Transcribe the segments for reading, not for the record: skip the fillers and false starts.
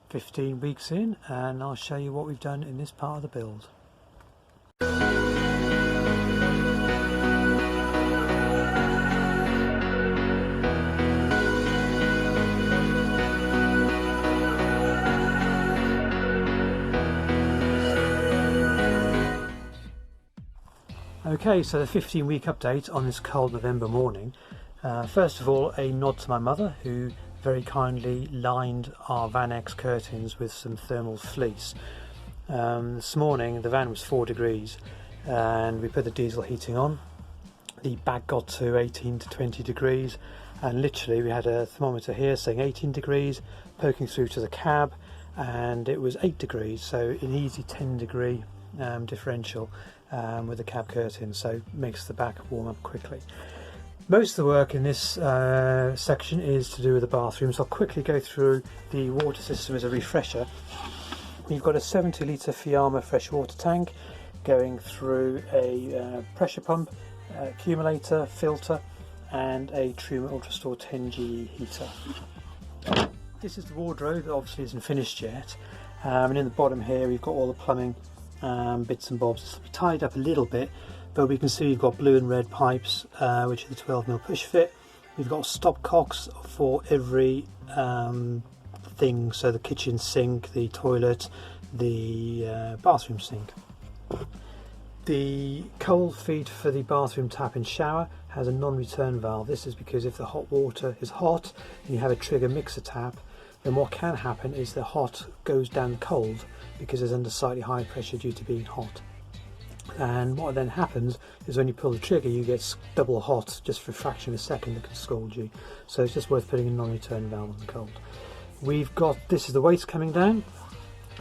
15 weeks in, and I'll show you what we've done in this part of the build. Okay, so the 15-week update on this cold November morning. First of all, a nod to my mother, who very kindly lined our Van X curtains with some thermal fleece. This morning the van was 4 degrees and we put the diesel heating on. The back got to 18 to 20 degrees, and literally we had a thermometer here saying 18 degrees poking through to the cab, and it was 8 degrees, so an easy 10-degree differential with the cab curtain, so makes the back warm up quickly. Most of the work in this section is to do with the bathroom, so I'll quickly go through the water system as a refresher. We've got a 70-litre Fiamma freshwater tank going through a pressure pump, accumulator, filter, and a Truma Ultrastore 10G heater. This is the wardrobe that obviously isn't finished yet, and in the bottom here we've got all the plumbing bits and bobs. It's tied up a little bit, but we can see we've got blue and red pipes, which are the 12mm push fit. We've got stopcocks for every thing, so the kitchen sink, the toilet, the bathroom sink. The cold feed for the bathroom tap and shower has a non-return valve. This is because if the hot water is hot and you have a trigger mixer tap, then what can happen is the hot goes down cold because it's under slightly high pressure due to being hot. And what then happens is when you pull the trigger you get double hot just for a fraction of a second. That can scald you, so it's just worth putting a non-return valve on the cold. We've got, this is the waste coming down,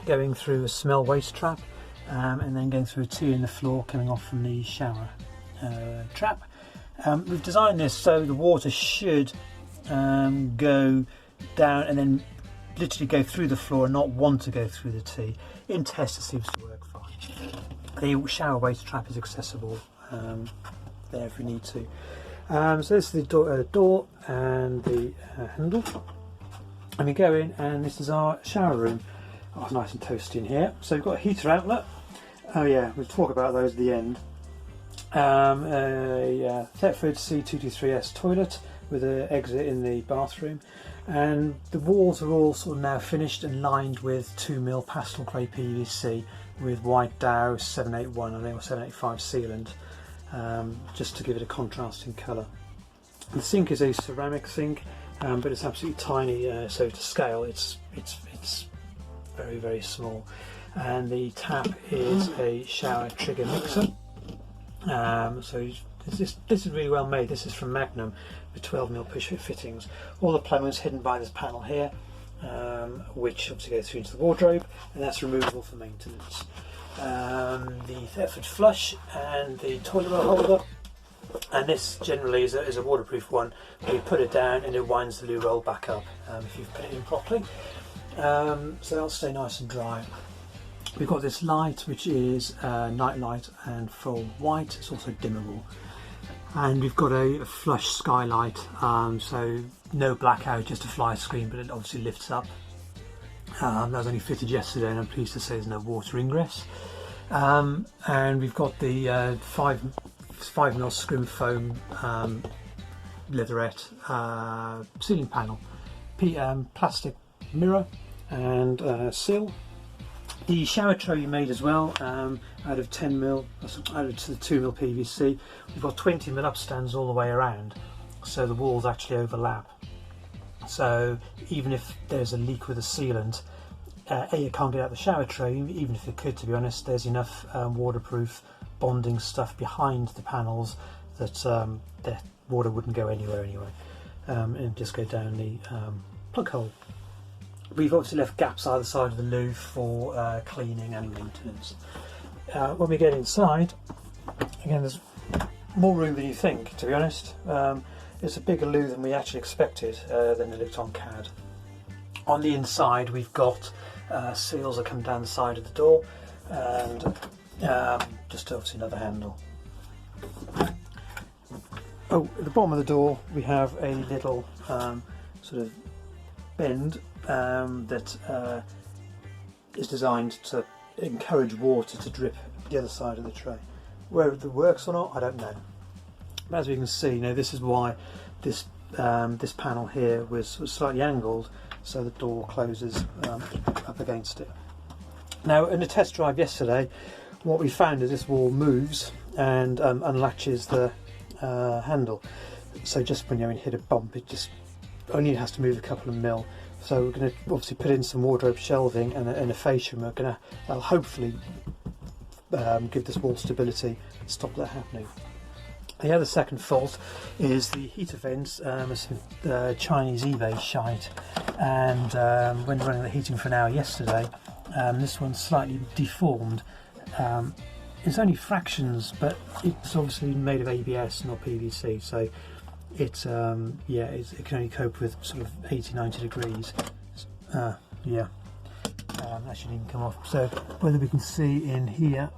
going through a smell waste trap, and then going through a T in the floor coming off from the shower trap. We've designed this so the water should go down and then literally go through the floor and not want to go through the T. In test it seems to work fine. The shower waste trap is accessible there if we need to. So this is the door and the handle, and we go in, and this is our shower room. Oh, it's nice and toasty in here. So we've got a heater outlet. Oh yeah, we'll talk about those at the end. A Thetford C223S toilet with an exit in the bathroom, and the walls are all sort of now finished and lined with 2mm pastel grey PVC with white Dow 781 I think, or 785 sealant, just to give it a contrasting colour. The sink is a ceramic sink, but it's absolutely tiny, so to scale it's very, very small. And the tap is a shower trigger mixer. So this is really well made. This is from Magnum with 12mm push fit fittings. All the plumbing is hidden by this panel here, which obviously goes through into the wardrobe, and that's removable for maintenance. The Thetford flush and the toilet roll holder, and this generally is a waterproof one. You put it down and it winds the loo roll back up if you've put it in properly, so that'll stay nice and dry. We've got this light which is night light and full white. It's also dimmable, and we've got a flush skylight, so no blackout, just a fly screen, but it obviously lifts up. That was only fitted yesterday, and I'm pleased to say there's no water ingress. And we've got the 5mm scrim foam leatherette ceiling panel, plastic mirror and sill. The shower tray we made as well, out of 10mm, added to the 2mm PVC. We've got 20mm upstands all the way around, so the walls actually overlap. So even if there's a leak with a sealant, you can't get out the shower tray. Even if it could, to be honest, there's enough waterproof bonding stuff behind the panels that the water wouldn't go anywhere anyway, and just go down the plug hole. We've obviously left gaps either side of the loo for cleaning and maintenance. When we get inside, again, there's more room than you think, to be honest. It's a bigger loo than we actually expected than it looked on CAD. On the inside we've got seals that come down the side of the door, and just obviously another handle. Oh, at the bottom of the door we have a little sort of bend that is designed to encourage water to drip the other side of the tray. Whether it works or not, I don't know. But as we can see, you know, this is why this this panel here was slightly angled, so the door closes up against it. Now, in a test drive yesterday, what we found is this wall moves and unlatches the handle. So just when you hit a bump, it just only has to move a couple of mil. So we're going to obviously put in some wardrobe shelving and a fascia, and we're going to hopefully give this wall stability and stop that happening. The other second fault is the heater vents, the Chinese eBay shite, and when running the heating for an hour yesterday, this one's slightly deformed. It's only fractions, but it's obviously made of ABS, not PVC, so it's it can only cope with sort of 80-90 degrees. That shouldn't even come off. So whether we can see in here,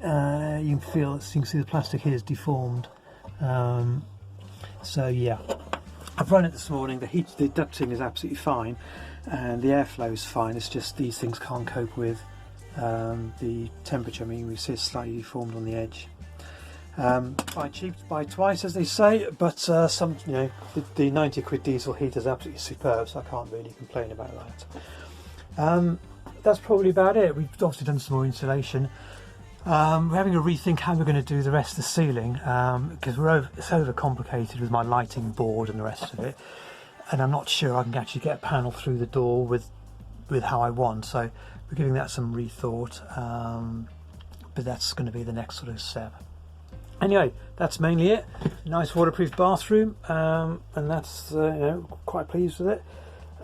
you can see the plastic here is deformed. So yeah, I've run it this morning. The ducting is absolutely fine, and the airflow is fine. It's just these things can't cope with the temperature. I mean, we see it's slightly deformed on the edge. Buy cheap, buy twice, as they say. But some, you know, the 90 quid diesel heater is absolutely superb, so I can't really complain about that. That's probably about it. We've obviously done some more insulation. We're having a rethink how we're going to do the rest of the ceiling, because it's over complicated with my lighting board and the rest of it, and I'm not sure I can actually get a panel through the door with how I want. So we're giving that some rethought, but that's going to be the next sort of step. Anyway, that's mainly it. Nice waterproof bathroom, and that's quite pleased with it.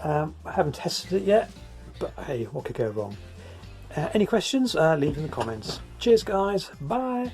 I haven't tested it yet, but hey, what could go wrong? Any questions? Leave in the comments. Cheers guys, bye!